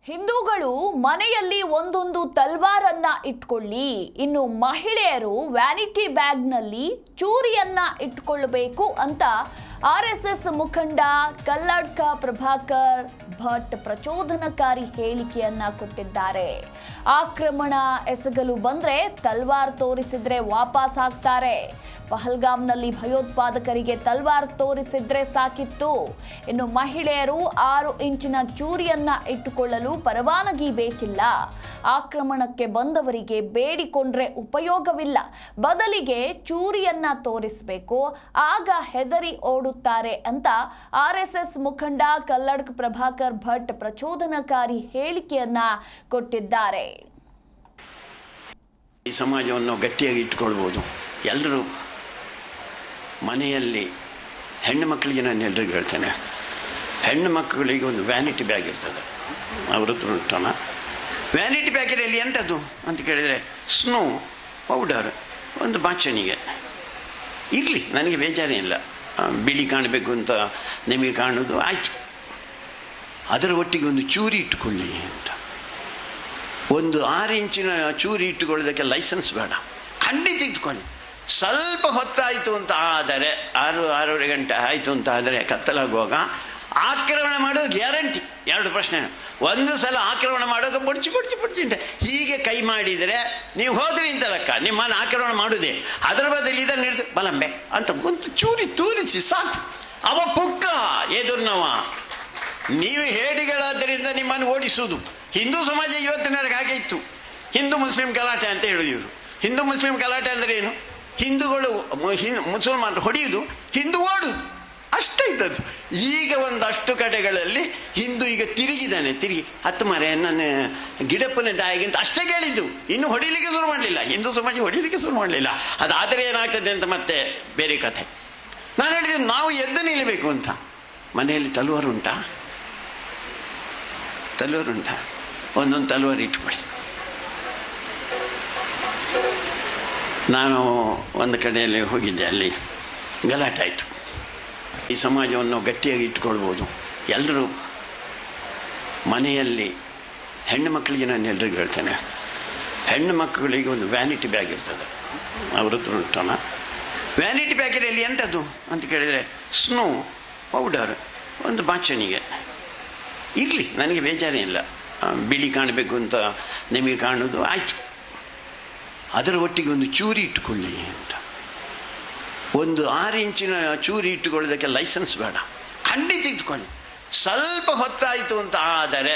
ಹಿಂದೂಗಳು ಮನೆಯಲ್ಲಿ ಒಂದೊಂದು ತಲ್ವಾರನ್ನ ಇಟ್ಕೊಳ್ಳಿ, ಇನ್ನು ಮಹಿಳೆಯರು ವ್ಯಾನಿಟಿ ಬ್ಯಾಗ್ನಲ್ಲಿ ಚೂರಿಯನ್ನ ಇಟ್ಕೊಳ್ಬೇಕು ಅಂತ ಆರ್ಎಸ್ಎಸ್ ಮುಖಂಡ ಕಲ್ಲಡ್ಕ ಪ್ರಭಾಕರ್ ಭಟ್ ಪ್ರಚೋದನಕಾರಿ ಹೇಳಿಕೆಯನ್ನ ಕೊಟ್ಟಿದ್ದಾರೆ. ಆಕ್ರಮಣ ಎಸಗಲು ಬಂದ್ರೆ ತಲ್ವಾರ್ ತೋರಿಸಿದ್ರೆ ವಾಪಸ್ ಆಗ್ತಾರೆ. ಪಹಲ್ಗಾಮ್ನಲ್ಲಿ ಭಯೋತ್ಪಾದಕರಿಗೆ ತಲ್ವಾರ್ ತೋರಿಸಿದ್ರೆ ಸಾಕಿತ್ತು. ಇನ್ನು ಮಹಿಳೆಯರು 6 ಇಂಚಿನ ಚೂರಿಯನ್ನ ಇಟ್ಟುಕೊಳ್ಳಲು ಪರವಾನಗಿ ಬೇಕಿಲ್ಲ. ಆಕ್ರಮಣಕ್ಕೆ ಬಂದವರಿಗೆ ಬೇಡಿಕೊಂಡ್ರೆ ಉಪಯೋಗವಿಲ್ಲ, ಬದಲಿಗೆ ಚೂರಿಯನ್ನ ತೋರಿಸಬೇಕು, ಆಗ ಹೆದರಿ ಓಡುತ್ತಾರೆ ಅಂತ ಆರ್ಎಸ್ಎಸ್ ಮುಖಂಡ ಕಲ್ಲಡ್ಕ ಪ್ರಭಾಕರ್ ಭಟ್ ಪ್ರಚೋದನಕಾರಿ ಹೇಳಿಕೆಯನ್ನ ಕೊಟ್ಟಿದ್ದಾರೆ. ಈ ಸಮಾಜವನ್ನು ಗಟ್ಟಿಯಾಗಿ ಇಟ್ಟುಕೊಳ್ಬೋದು. ಎಲ್ಲರೂ ಮನೆಯಲ್ಲಿ ಹೆಣ್ಣು ಮಕ್ಕಳಿಗೆ ನಾನು ಎಲ್ರಿಗೂ ಹೇಳ್ತೇನೆ, ಹೆಣ್ಣು ಮಕ್ಕಳಿಗೆ ಒಂದು ವ್ಯಾನಿಟಿ ಬ್ಯಾಗ್ ಇರ್ತದೆ. ಅವ್ರ ಹತ್ರ ಉಂಟಲ್ಲ, ವ್ಯಾನಿಟಿ ಬ್ಯಾಗಿನಲ್ಲಿ ಎಂಥದ್ದು ಅಂತ ಕೇಳಿದರೆ ಸ್ನೋ ಪೌಡರ್, ಒಂದು ಬಾಚಣಿಗೆ ಇರಲಿ, ನನಗೆ ಬೇಜಾರೇ ಇಲ್ಲ. ಬಿಳಿ ಕಾಣಬೇಕು ಅಂತ ನಿಮಗೆ ಕಾಣೋದು ಆಯಿತು, ಅದರ ಒಟ್ಟಿಗೆ ಒಂದು ಚೂರಿ ಇಟ್ಟುಕೊಳ್ಳಿ ಅಂತ. ಒಂದು 6 ಇಂಚಿನ ಚೂರಿ ಇಟ್ಟುಕೊಳ್ಳೋದಕ್ಕೆ ಲೈಸೆನ್ಸ್ ಬೇಡ, ಖಂಡಿತ ಇಟ್ಕೊಳ್ಳಿ. ಸ್ವಲ್ಪ ಹೊತ್ತಾಯಿತು ಅಂತ ಆದರೆ 6-6:30 ಗಂಟೆ ಆಯಿತು ಅಂತ ಆದರೆ ಕತ್ತಲಾಗುವಾಗ ಆಕ್ರಮಣ ಮಾಡೋದು ಗ್ಯಾರಂಟಿ. 2 ಪ್ರಶ್ನೆ. ಒಂದು ಸಲ ಆಕ್ರಮಣ ಮಾಡುವಾಗ ಬಡ್ಚಿ ಅಂತ ಹೀಗೆ ಕೈ ಮಾಡಿದರೆ ನೀವು ಹೋದ್ರಿ ಅಂತ ಲೆಕ್ಕ, ನಿಮ್ಮನ್ನು ಆಕ್ರಮಣ ಮಾಡೋದೇ. ಅದರ ಬದಲು ಇದನ್ನು ಹಿಡಿದು ಬಲಂಬೆ ಅಂತ ಒಂದು ಚೂರಿ ತೂರಿಸಿ ಸಾಕು. ಅವ ಪುಕ್ಕ ಎದುರ್ನವ. ನೀವು ಹೇಡಿಗಳಾದ್ದರಿಂದ ನಿಮ್ಮನ್ನು ಓಡಿಸುವುದು. ಹಿಂದೂ ಸಮಾಜ ಇವತ್ತಿನವರೆಗೆ ಹಾಗೆ ಇತ್ತು. ಹಿಂದೂ ಮುಸ್ಲಿಂ ಗಲಾಟೆ ಅಂತ ಹೇಳೋದು ಇವರು. ಹಿಂದೂ ಮುಸ್ಲಿಂ ಗಲಾಟೆ ಅಂದರೆ ಏನು? ಹಿಂದೂಗಳು ಮುಸಲ್ಮಾನರು ಹೊಡೆಯುವುದು, ಹಿಂದೂ ಓಡುದು, ಅಷ್ಟೇ ಇದ್ದದ್ದು. ಈಗ ಒಂದಷ್ಟು ಕಡೆಗಳಲ್ಲಿ ಹಿಂದೂ ಈಗ ತಿರುಗಿದ್ದಾನೆ. ಹತ್ತು ಮರೆ ನನ್ನ ಗಿಡಪ್ಪನ ದಾಯಿಗಿಂತ ಅಷ್ಟೇ ಕೇಳಿದ್ದು, ಇನ್ನೂ ಹೊಡಿಲಿಕ್ಕೆ ಶುರು ಮಾಡಲಿಲ್ಲ. ಹಿಂದೂ ಸಮಾಜ ಹೊಡಿಲಿಕ್ಕೆ ಶುರು ಮಾಡಲಿಲ್ಲ. ಅದಾದರೆ ಏನಾಗ್ತದೆ ಅಂತ ಮತ್ತೆ ಬೇರೆ ಕಥೆ. ನಾನು ಹೇಳಿದ್ದು ನಾವು ಎದ್ದು ನಿಲ್ಲಬೇಕು ಅಂತ. ಮನೆಯಲ್ಲಿ ತಲವಾರು ಉಂಟಾ? ಒಂದೊಂದು ತಲವಾರು ಇಟ್ಕೊಳ್ಳಿ. ನಾನು ಒಂದು ಕಡೆಯಲ್ಲಿ ಹೋಗಿದ್ದೆ, ಅಲ್ಲಿ ಗಲಾಟೆ ಆಯಿತು. ಈ ಸಮಾಜವನ್ನು ಗಟ್ಟಿಯಾಗಿ ಇಟ್ಕೊಳ್ಬೋದು. ಎಲ್ಲರೂ ಮನೆಯಲ್ಲಿ ಹೆಣ್ಣು ಮಕ್ಕಳಿಗೆ ನಾನು ಎಲ್ರಿಗೂ ಹೇಳ್ತೇನೆ, ಹೆಣ್ಣು ಮಕ್ಕಳಿಗೆ ಒಂದು ವ್ಯಾನಿಟಿ ಬ್ಯಾಗ್ ಇರ್ತದೆ. ಅವ್ರ ಹತ್ರ ಉಂಟಲ್ಲ, ವ್ಯಾನಿಟಿ ಬ್ಯಾಗಿನಲ್ಲಿ ಎಂಥದ್ದು ಅಂತ ಕೇಳಿದರೆ ಸ್ನೋ ಪೌಡರ್, ಒಂದು ಬಾಚಣಿಗೆ ಇರಲಿ, ನನಗೆ ಬೇಜಾರೇ ಇಲ್ಲ. ಬಿಳಿ ಕಾಣಬೇಕು ಅಂತ ನಿಮಗೆ ಕಾಣೋದು ಆಯಿತು, ಅದರ ಒಟ್ಟಿಗೆ ಒಂದು ಚೂರಿ ಇಟ್ಟುಕೊಳ್ಳಿ ಅಂತ. ಒಂದು 6 ಇಂಚಿನ ಚೂರಿ ಇಟ್ಟುಕೊಳ್ಳೋದಕ್ಕೆ ಲೈಸೆನ್ಸ್ ಬೇಡ, ಖಂಡಿತ ಇಟ್ಕೊಳ್ಳಿ. ಸ್ವಲ್ಪ ಹೊತ್ತಾಯಿತು ಅಂತ ಆದರೆ